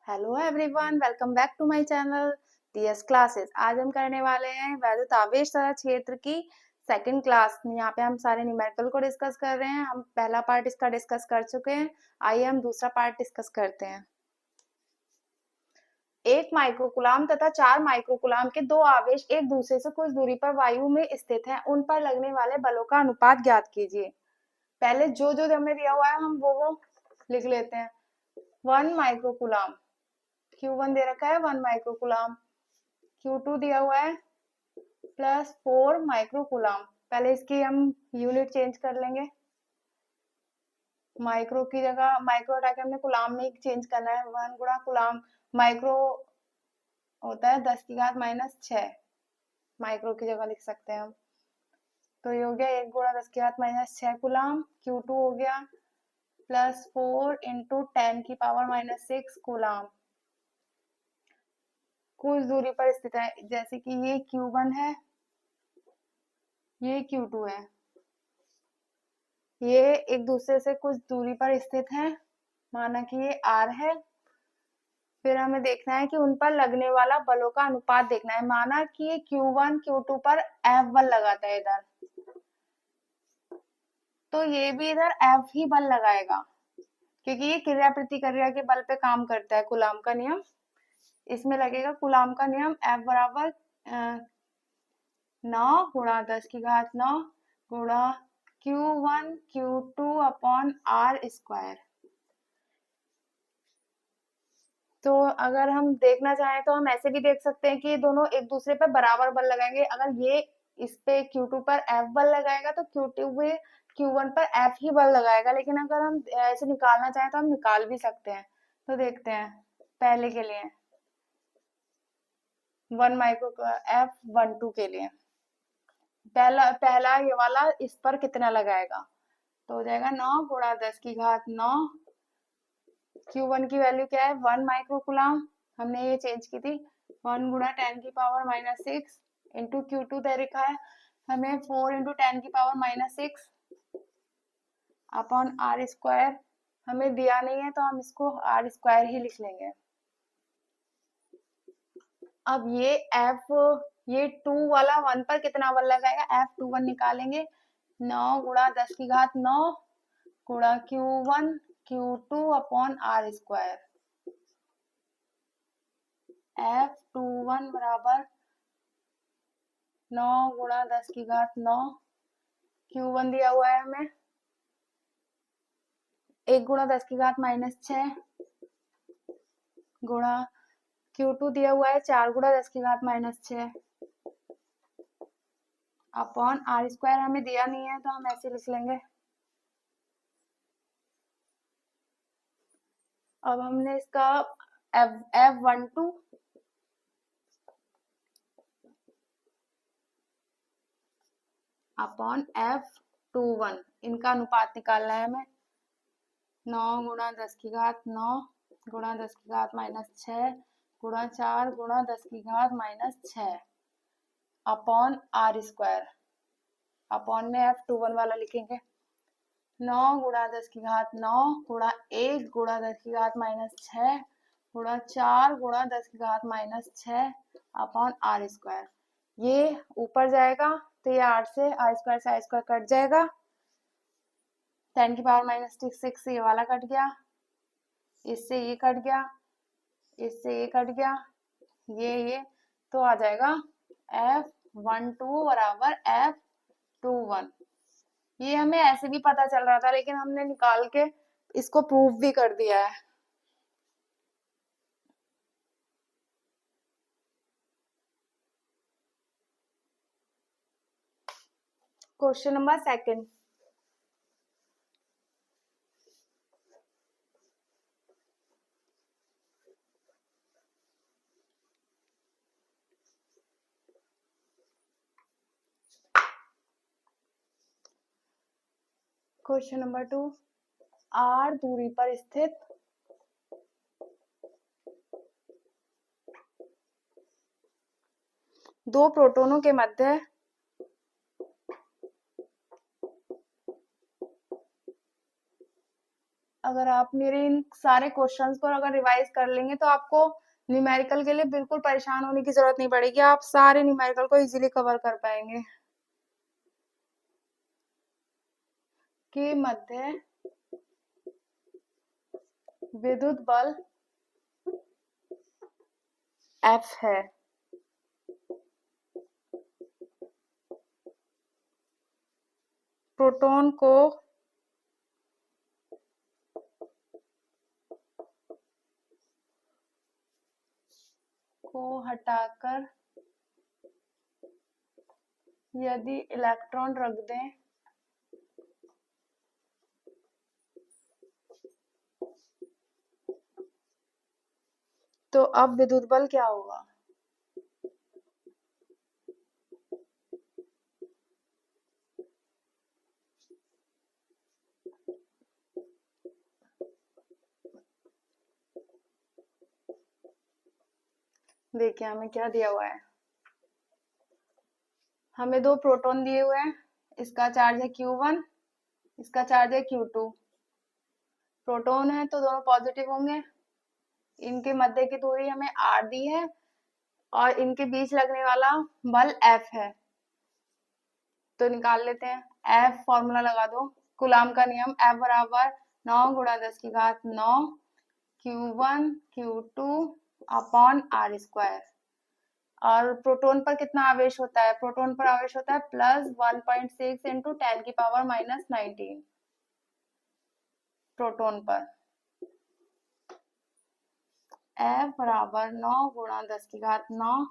Hello everyone, welcome back to my channel TS classes. आज हम करने वाले हैं वैद्युत आवेश सतह क्षेत्र की सेकंड क्लास। यहाँ पे हम सारे न्यूमेरिकल को डिस्कस कर रहे हैं। हम पहला पार्ट इसका डिस्कस कर चुके हैं। आइए हम दूसरा पार्ट डिस्कस करते हैं। 1 माइक्रोकुलाम तथा 4 माइक्रोकुलाम के दो आवेश एक दूसरे से कुछ दूरी पर वायु में स्थित हैं। उन पर लगने वाले बलों का अनुपात ज्ञात कीजिए। पहले जो जो हमें दिया हुआ है हम वो लिख लेते हैं। 1 माइक्रोकुलाम, Q1 दे रखा है 1 माइक्रोकुलाम, Q2 दिया हुआ है प्लस 4 माइक्रोकुलाम। पहले इसकी हम यूनिट चेंज कर लेंगे। माइक्रो की जगह माइक्रो हटा के हमने कुलाम में चेंज करना है। 1 गुणा कुलाम, माइक्रो होता है 10 की घात माइनस 6, माइक्रो की जगह लिख सकते हैं हम। तो ये हो गया 1 गुणा 10 की घात माइनस 6 कुलाम। Q2 हो गया प्लस 4 इंटू 10 की पावर माइनस 6 कुलाम। कुछ दूरी पर स्थित है, जैसे कि ये Q1 है, ये Q2 है, ये एक दूसरे से कुछ दूरी पर स्थित है। माना कि ये R है। फिर हमें देखना है कि उन पर लगने वाला बलों का अनुपात देखना है। माना कि ये Q1 Q2 पर F बल लगाता है इधर, तो ये भी इधर F ही बल लगाएगा, क्योंकि ये क्रिया प्रतिक्रिया के बल पे काम करता है। कूलाम का नियम इसमें लगेगा। कूलाम का नियम F बराबर 9 गुणा 10 की घात 9 गुणा Q1 Q2 upon R square. तो अगर हम देखना चाहें तो हम ऐसे भी देख सकते हैं कि ये दोनों एक दूसरे पर बराबर बल लगाएंगे। अगर ये इस पे Q2 पर F बल लगाएगा तो Q2 पे Q1 पर F ही बल लगाएगा। लेकिन अगर हम ऐसे निकालना चाहें तो हम निकाल भी सकते हैं। तो देखते हैं पहले के लिए 1 माइक्रो F12 के लिए पहला ये वाला इस पर कितना लगाएगा, तो हो जाएगा 9 गुणा 10 की घात 9। Q1 की वैल्यू क्या है 1 माइक्रोकुलाम, हमने ये चेंज की थी। 1 गुणा 10 की पावर माइनस 6 इंटू Q2 दे रखा है हमें 4 इंटू 10 की power minus 6 upon R square. हमें दिया नहीं है तो हम इसको R स्क्वायर ही लिख लेंगे। अब ये 2 वाला 1 पर कितना बल लगाएगा, F21 निकालेंगे। 9 गुणा 10 की घात 9 गुणा Q1 Q2 upon R square. F21 बराबर 9 गुणा 10 की घात 9, Q1 दिया हुआ है हमें 1 गुणा 10 की घात माइनस 6 गुणा Q2 दिया हुआ है 4 गुणा 10 की घात माइनस 6 अपॉन R स्क्वायर। हमें दिया नहीं है तो हम ऐसे लिख लेंगे। अब हमने इसका F12 अपॉन F21 इनका अनुपात निकालना है हमें। 9 गुणा 10 की घात 9 गुणा 10 की घात माइनस 6 गुणा 4 गुणा 10 की घात minus 6 upon R square. Upon में F21 वाला लिखेंगे। 9 गुणा 10 की घात 9 गुणा 1 गुणा 10 की घात माइनस 6 गुणा 4 गुणा 10 की घात माइनस 6 अपॉन R स्क्वायर। ये ऊपर जाएगा तो ये R से R स्क्वायर से R स्क्वायर कट जाएगा। 10 की पावर माइनस 6 ये वाला कट गया, इससे ये कट गया, इससे ये कट गया, ये तो आ जाएगा F12 बराबर F21। ये हमें ऐसे भी पता चल रहा था लेकिन हमने निकाल के इसको प्रूव भी कर दिया है। Question number second. Question number 2, R दूरी पर स्थित दो प्रोटॉनों के मध्य अगर आप मेरे इन सारे क्वेश्चंस को अगर रिवाइज कर लेंगे तो आपको न्यूमेरिकल के लिए बिल्कुल परेशान होने की जरूरत नहीं पड़ेगी, आप सारे न्यूमेरिकल को इजीली कवर कर पाएंगे। के मध्य विद्युत बल F है। प्रोटॉन को हटाकर यदि इलेक्ट्रॉन रख दें तो अब विद्युत बल क्या होगा? देखिए हमें क्या दिया हुआ है, हमें दो प्रोटॉन दिए हुए हैं, इसका चार्ज है Q1, इसका चार्ज है Q2। प्रोटॉन है तो दोनों पॉजिटिव होंगे, इनके मध्य की दूरी हमें R दी है और इनके बीच लगने वाला बल F है। तो निकाल लेते हैं, F फॉर्मूला लगा दो, कूलाम का नियम, F बराबर 9 गुणा 10 की घात 9 Q1 Q2 upon R square. और प्रोटॉन पर कितना आवेश होता है? प्रोटॉन पर आवेश होता है प्लस 1.6 इंटू 10 की पावर माइनस 19 प्रोटॉन पर। F बराबर 9 गुणा 10 की घात 9,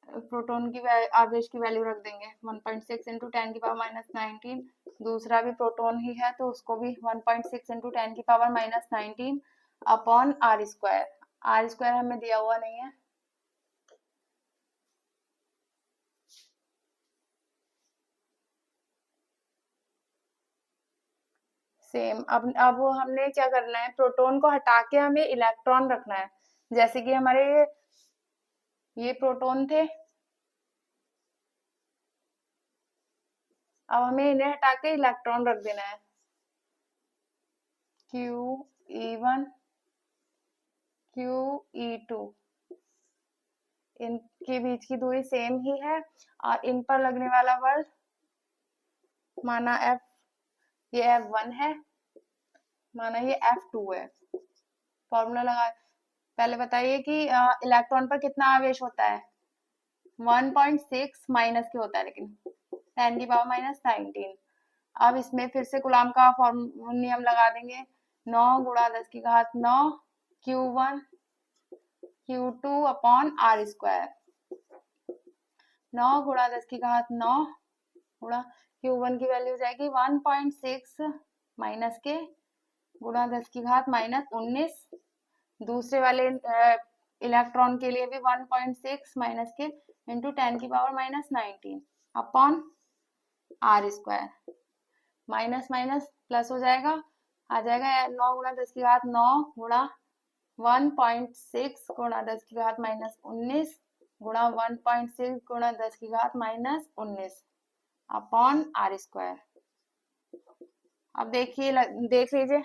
प्रोटॉन की आवेश की वैल्यू रख देंगे 1.6 इंटू 10 की पावर माइनस 19, दूसरा भी प्रोटॉन ही है तो उसको भी 1.6 इंटू 10 की power minus 19 upon R square. R square हमें दिया हुआ नहीं है, सेम। अब हमने क्या करना है, प्रोटॉन को हटा के हमें इलेक्ट्रॉन रखना है। जैसे कि हमारे ये प्रोटॉन थे, अब हमें इन्हें हटा के इलेक्ट्रॉन रख देना है। QE1 QE2, इनके बीच की दूरी सेम ही है और इन पर लगने वाला बल माना F, ये F1 है, माना ये F2 है। फॉर्मूला लगा, पहले बताइए कि इलेक्ट्रॉन पर कितना आवेश होता है? 1.6 माइनस के होता है, लेकिन 10 की पावर माइनस 19। अब इसमें फिर से कूलाम का नियम लगा देंगे, 9 गुणा 10 की घात 9 Q1 Q2 upon R square. 9 गुणा 10 की घात 9 गुणा Q1 की वैल्यू हो जाएगी 1.6 माइनस के गुणा 10 की घात माइनस 19, दूसरे वाले इलेक्ट्रॉन के लिए भी 1.6 माइनस के इंटू 10 की power minus 19 upon R square. Minus minus plus हो जाएगा, आ जाएगा 9 गुणा 10 की घात 9 गुणा 1.6 गुणा 10 की घात माइनस 19 गुणा 1.6 गुणा 10 की घात माइनस 19 अपॉन R स्क्वायर। अब देखिए, देख लीजिए,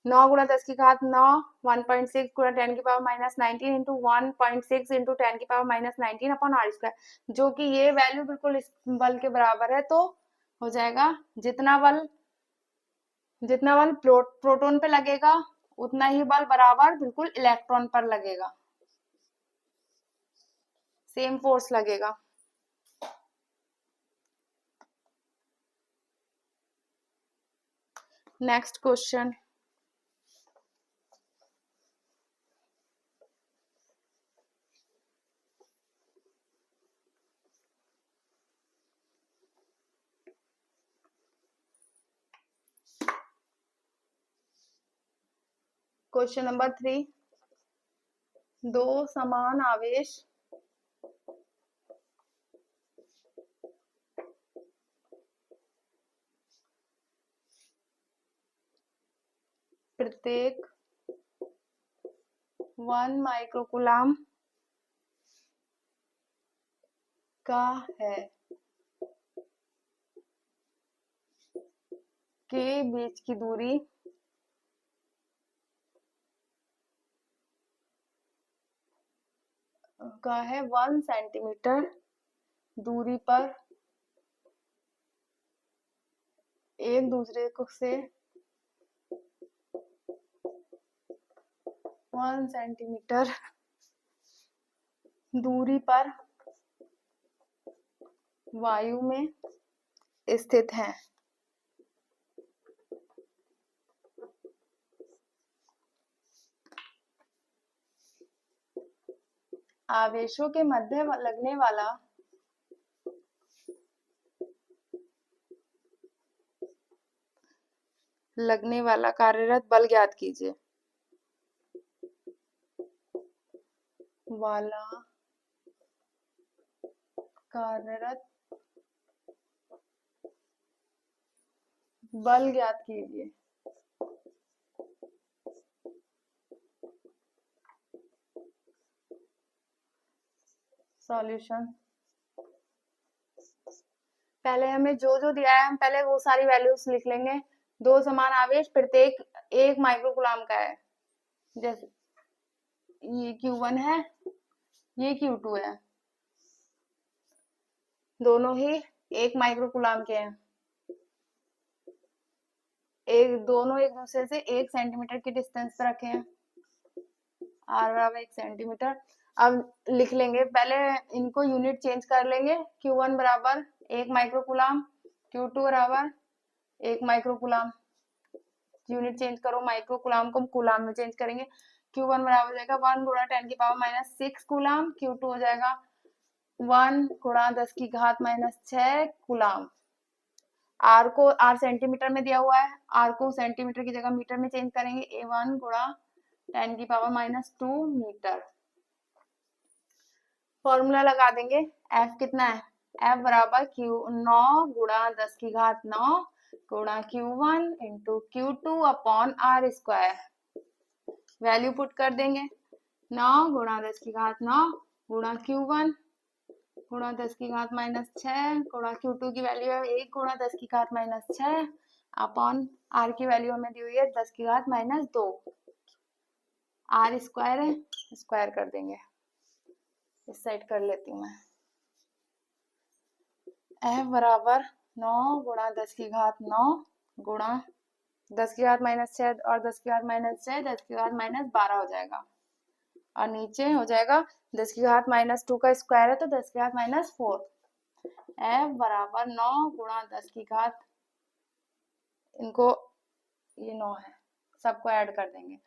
9 गुणा 10 की घात 9 1.6 गुणा 10 की पावर माइनस 19 इंटू 1.6 इंटू 10 की power minus 19 upon R square, जो कि ये वैल्यू बिल्कुल इस बल के बराबर है। तो हो जाएगा जितना बल प्रोटॉन पे लगेगा उतना ही बल बराबर बिल्कुल इलेक्ट्रॉन पर लगेगा, सेम फोर्स लगेगा। नेक्स्ट क्वेश्चन, क्वेश्चन नंबर 3, दो समान आवेश प्रत्येक 1 माइक्रोकूलाम का है। के बीच की दूरी का है 1 सेंटीमीटर दूरी पर एक दूसरे को से 1 सेंटीमीटर दूरी पर वायु में स्थित हैं। आवेशों के मध्य लगने वाला कार्यरत बल ज्ञात कीजिए। वाला कार्यरत बल ज्ञात कीजिए। सॉल्यूशन, पहले हमें जो जो दिया है हम पहले वो सारी वैल्यूज लिख लेंगे। दो समान आवेश प्रत्येक 1 माइक्रोकूलम का है, जैसे ये Q1 है, ये Q2 है, दोनों ही 1 माइक्रोकूलम के हैं। दोनों एक दूसरे से 1 सेंटीमीटर की डिस्टेंस पे रखे हैं, r बराबर 1 सेंटीमीटर। अब लिख लेंगे, पहले इनको यूनिट चेंज कर लेंगे। Q1 बराबर 1 माइक्रोकूलम, Q2 बराबर 1 माइक्रोकूलम। यूनिट चेंज करो, माइक्रोकूलम को कूलम में चेंज करेंगे। Q1 बराबर हो जाएगा 1 गुणा 10 की पावर माइनस 6 कूलम। Q2 हो जाएगा 1 गुणा 10 की घात माइनस 6 कूलम। आर को आर सेंटीमीटर में दिया हुआ है, आर को सेंटीमीटर की जगह मीटर में चेंज करेंगे। A1 गुणा 10 की पावर माइनस 2 मीटर। फॉर्मूला लगा देंगे। F कितना है? F बराबर Q9 गुणा 10 की घात 9 गुणा Q1 into Q2 upon R square. Value put कर देंगे। 9 गुणा 10 की घात 9 गुणा Q1 गुणा 10 की घात माइनस 6 गुणा Q2 की वैल्यू है 1 गुणा 10 की घात माइनस 6 अपॉन R की वैल्यू हमें दी हुई है 10 की घात माइनस 2। R स्क्वायर है, स्क्वायर कर देंगे। इस साइड कर लेती हूँ मैं। F बराबर 9 गुणा 10 की घात 9 गुणा 10 की घात माइनस 6 और 10 की घात माइनस 6 10 की घात माइनस 12 हो जाएगा, और नीचे हो जाएगा 10 की घात माइनस 2 का स्क्वायर है तो 10 की घात माइनस 4। F बराबर 9 गुणा 10 की घात, इनको ये 9 है, सबको ऐड कर देंगे।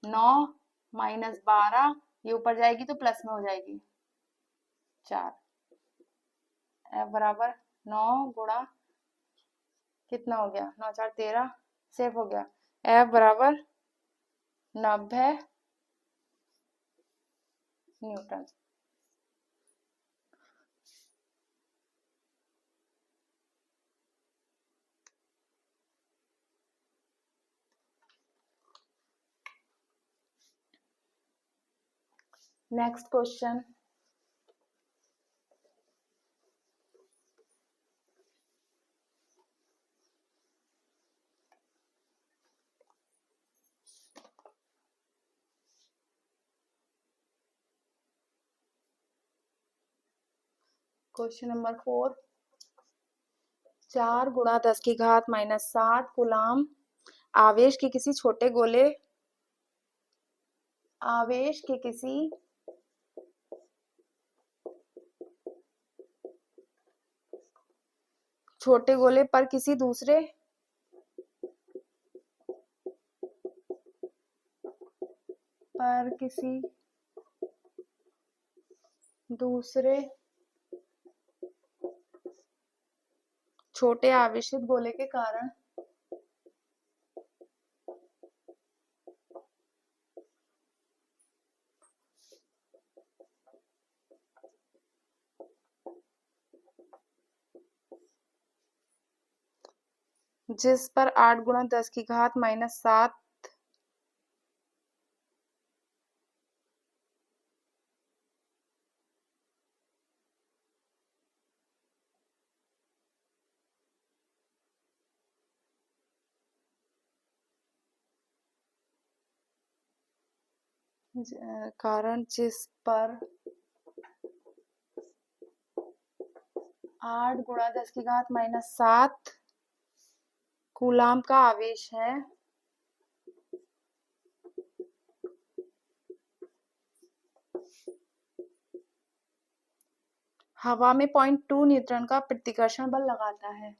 9 माइनस 12, ये ऊपर जाएगी तो प्लस में हो जाएगी 4। F बराबर 9 गुणा कितना हो गया, 9 4 13, सेव हो गया। F बराबर 90 Newton. Next question, question number 4। 4 गुणा 10 की घात माइनस 7 कूलम आवेश के किसी छोटे गोले, आवेश के किसी छोटे गोले पर किसी दूसरे छोटे आवेशित गोले के कारण जिस पर 8 गुणा 10 की घात माइनस 7 कारण जिस पर 8 गुणा 10 की घात -7 कूलाम का आवेश है, हवा में 0.2 न्यूटन का प्रतिकर्षण बल लगाता है।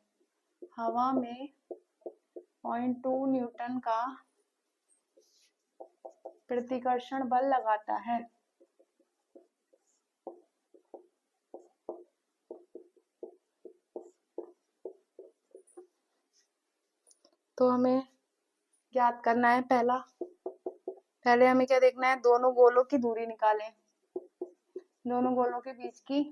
हवा में 0.2 न्यूटन का प्रतिकर्षण बल लगाता है। तो हमें ज्ञात करना है पहले हमें क्या देखना है, दोनों गोलों की दूरी निकालें। दोनों गोलों के बीच की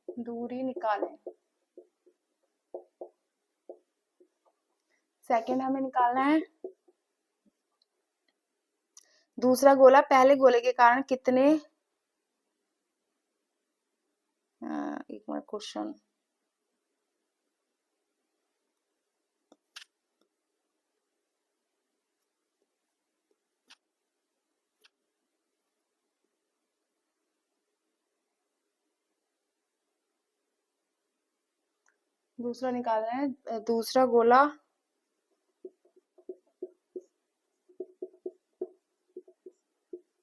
दूरी निकालें। सेकंड हमें निकालना है दूसरा गोला पहले गोले के कारण कितने, एक मिनट क्वेश्चन, दूसरा निकालना है दूसरा गोला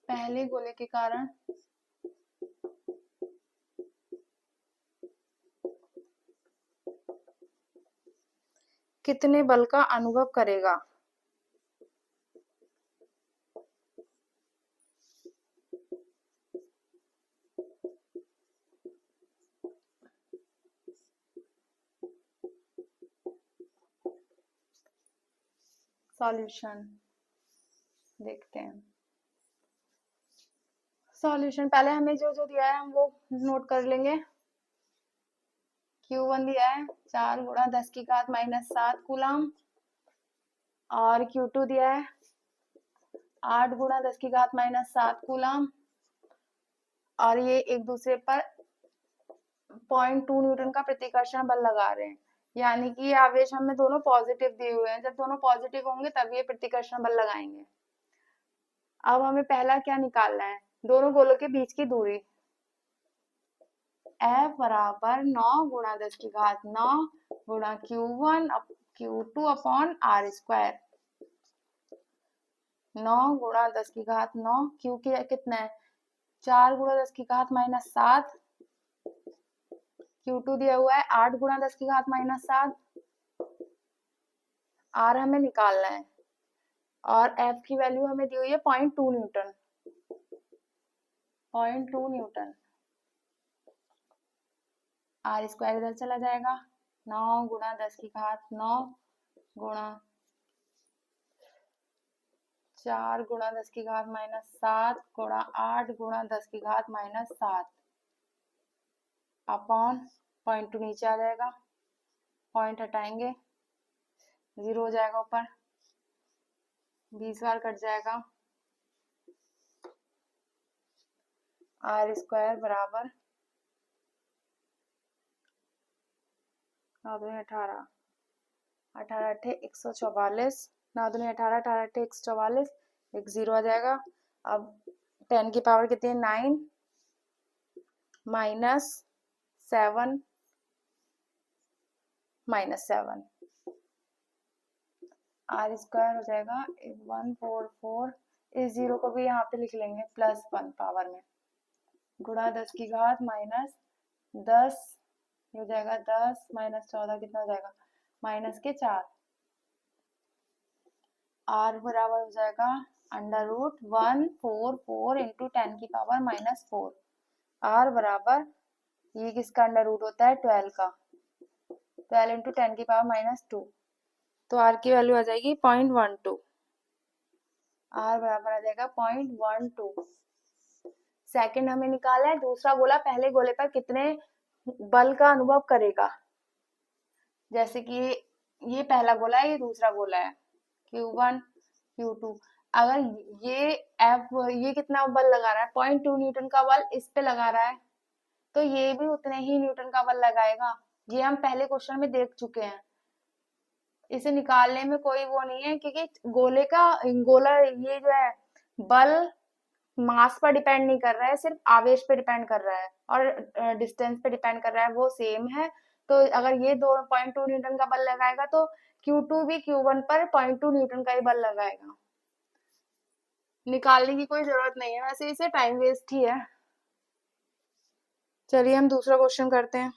पहले गोले के कारण कितने बल का अनुभव करेगा। सॉल्यूशन देखते हैं। सॉल्यूशन पहले हमें जो जो दिया है हम वो नोट कर लेंगे। Q1 दिया है 4 गुणा 10 की घात -7 कूलाम, और Q2 दिया है 8 गुणा 10 की घात -7 कूलाम, और ये एक दूसरे पर 0.2 न्यूटन का प्रतिकर्षण बल लगा रहे हैं, यानी कि ये आवेश हमें दोनों पॉजिटिव दिए हुए हैं। जब दोनों पॉजिटिव होंगे तब ये प्रतिकर्षण बल लगाएंगे। अब हमें पहला क्या निकालना है, दोनों गोलों के बीच की दूरी। F बराबर 9 गुणा 10 की घात 9 गुणा Q1 Q2 upon R square. 9 गुणा 10 की घात 9, Q की कितना है 4 गुणा 10 की घात -7, Q2 दिया हुआ है 8 गुणा 10 की घात -7, R हमें निकालना है, और F की वैल्यू हमें दी हुई है 0.2 न्यूटन। 0.2 न्यूटन, R स्क्वायर इधर चला जाएगा। 9 गुणा 10 की घात 9 गुणा 4 गुणा 10 की घात -7 गुणा 8 गुणा 10 की घात -7 अपॉन 0.2 नीचे आ जाएगा, पॉइंट हटाएंगे 0 हो जाएगा ऊपर, 20 बार कट जाएगा। R स्क्वायर बराबर 18 18 अट्ठे 144, 9 18 18 अट्ठे 144, एक 0 आ जाएगा। अब 10 की पावर कितनी है 9 -7 -7, R स्क्वायर हो जाएगा 144, इस 0 को भी यहाँ पे लिख लेंगे +1 पावर में, गुणा 10 की घात -10 हो जाएगा 10 -14 कितना हो जाएगा -4, R बराबर हो जाएगा √144 इंटू 10 की पावर -4। R बराबर ये किसका अंडर रूट होता है 12 का, 12 इंटू 10 की पावर -2, तो R की वैल्यू आ जाएगी 0.12। R बराबर आ जाएगा 0.12। सेकंड हमें निकाला है दूसरा गोला पहले गोले पर कितने बल का अनुभव करेगा। जैसे कि ये पहला गोला है, ये दूसरा गोला है Q1 Q2, अगर ये कितना बल लगा रहा है 0.2 न्यूटन का बल इस पे लगा रहा है, तो ये भी उतने ही न्यूटन का बल लगाएगा। ये हम पहले क्वेश्चन में देख चुके हैं। इसे निकालने में कोई वो नहीं है, क्योंकि गोला ये जो है बल मास पर डिपेंड नहीं कर रहा है, सिर्फ आवेश पे डिपेंड कर रहा है और डिस्टेंस पे डिपेंड कर रहा है, वो सेम है। तो अगर ये 2.2 न्यूटन का बल लगाएगा तो Q2 भी Q1 पर 0.2 न्यूटन का ही बल लगाएगा। निकालने की कोई जरूरत नहीं है, वैसे इसे टाइम वेस्ट ही है। चलिए हम दूसरा क्वेश्चन करते हैं।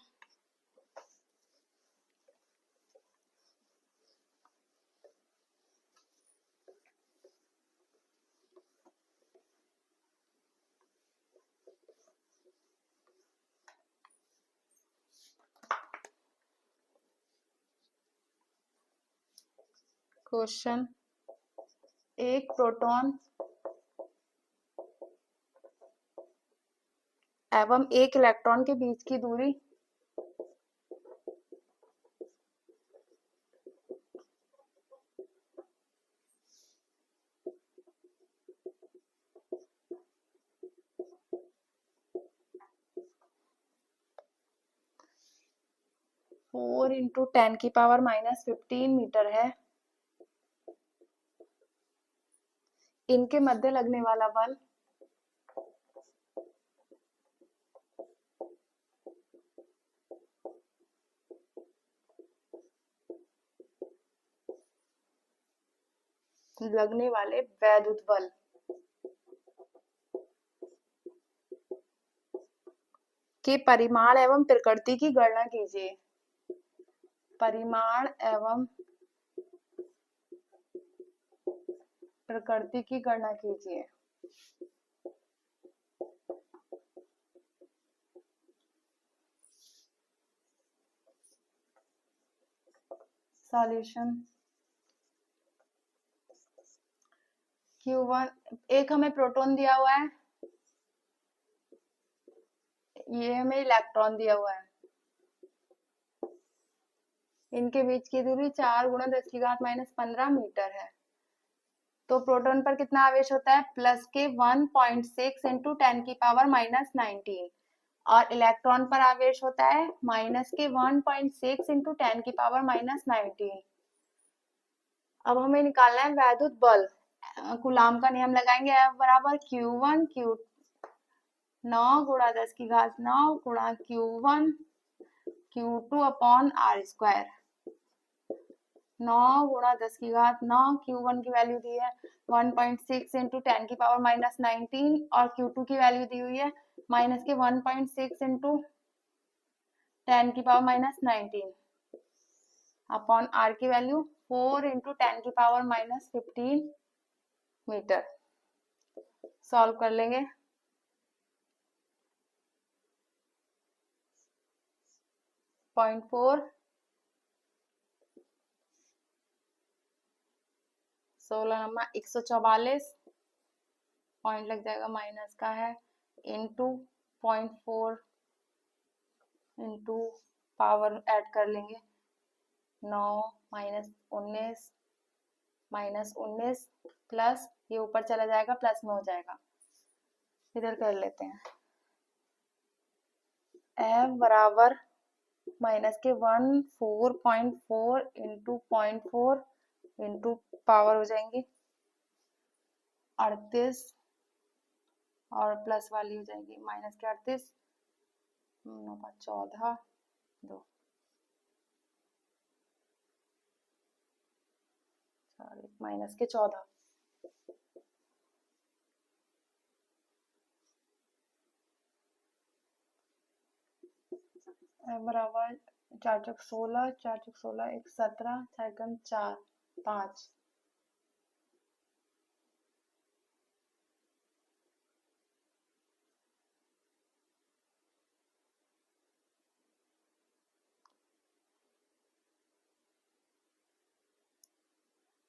क्वेश्चन, एक प्रोटॉन एवं एक इलेक्ट्रॉन के बीच की दूरी 4 × 10⁻⁻15 मीटर है। इनके मध्य लगने वाला बल लगने वाले वैद्युत बल के परिमाण एवं प्रकृति की गणना कीजिए। परिमाण एवं प्रकृति की गणना कीजिए। सॉल्यूशन, Q1 एक हमें प्रोटॉन दिया हुआ है, ये हमें इलेक्ट्रॉन दिया हुआ है। इनके बीच की दूरी 4 × 10⁻⁻15 मीटर है। तो प्रोटॉन पर कितना आवेश होता है? प्लस के 1.6 × 10⁻⁻19 और इलेक्ट्रॉन पर आवेश होता है माइनस के 1.6 × 10⁻⁻19। अब हमें निकालना है वैद्युत बल। कूलाम का नियम लगाएंगे, F बराबर Q1 Q 9 × 10⁻9 × Q1 Q2 upon R²। 9 × 10⁻9 Q1 की वैल्यू दी है 1.6 × 10⁻⁻19 और Q2 की वैल्यू दी हुई है माइनस के 1.6 × 10⁻⁻19 अपॉन R की वैल्यू 4 × 10⁻⁻15 मीटर। सॉल्व कर लेंगे। पॉइंट 4 16 नंबर 144 पॉइंट लग जाएगा, माइनस का है, इंटू 0.4 इंटू पावर ऐड कर लेंगे 9 -19 प्लस ये ऊपर चला जाएगा, प्लस में हो जाएगा, इधर कर लेते हैं। F बराबर माइनस के 14.4 इंटू 0.4 इंटू पावर हो जाएंगी 38 और प्लस वाली हो जाएगी माइनस के 38 14 2 माइनस के 14 बराबर 4 × 16 4 × 16 1 17 4 4 5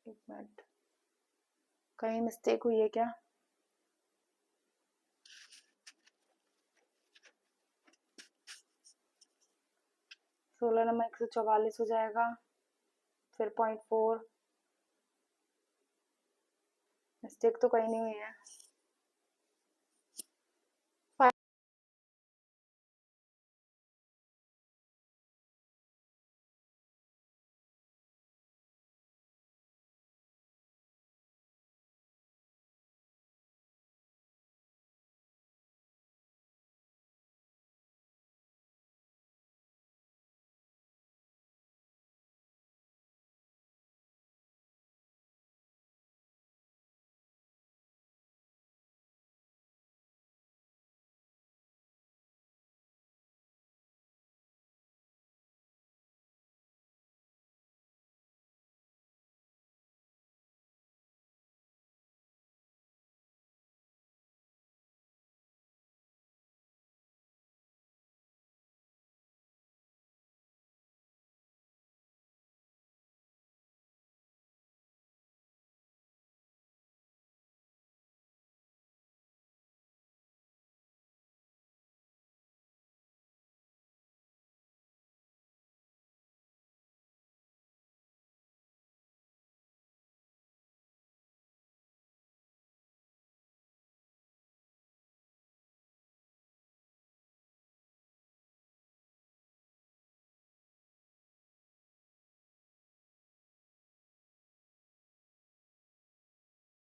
एक मिनट, कहीं मिस्टेक हुई है क्या? सोलह नंबर 144 हो जाएगा, फिर 0.4, मिस्टेक तो कहीं नहीं हुई है।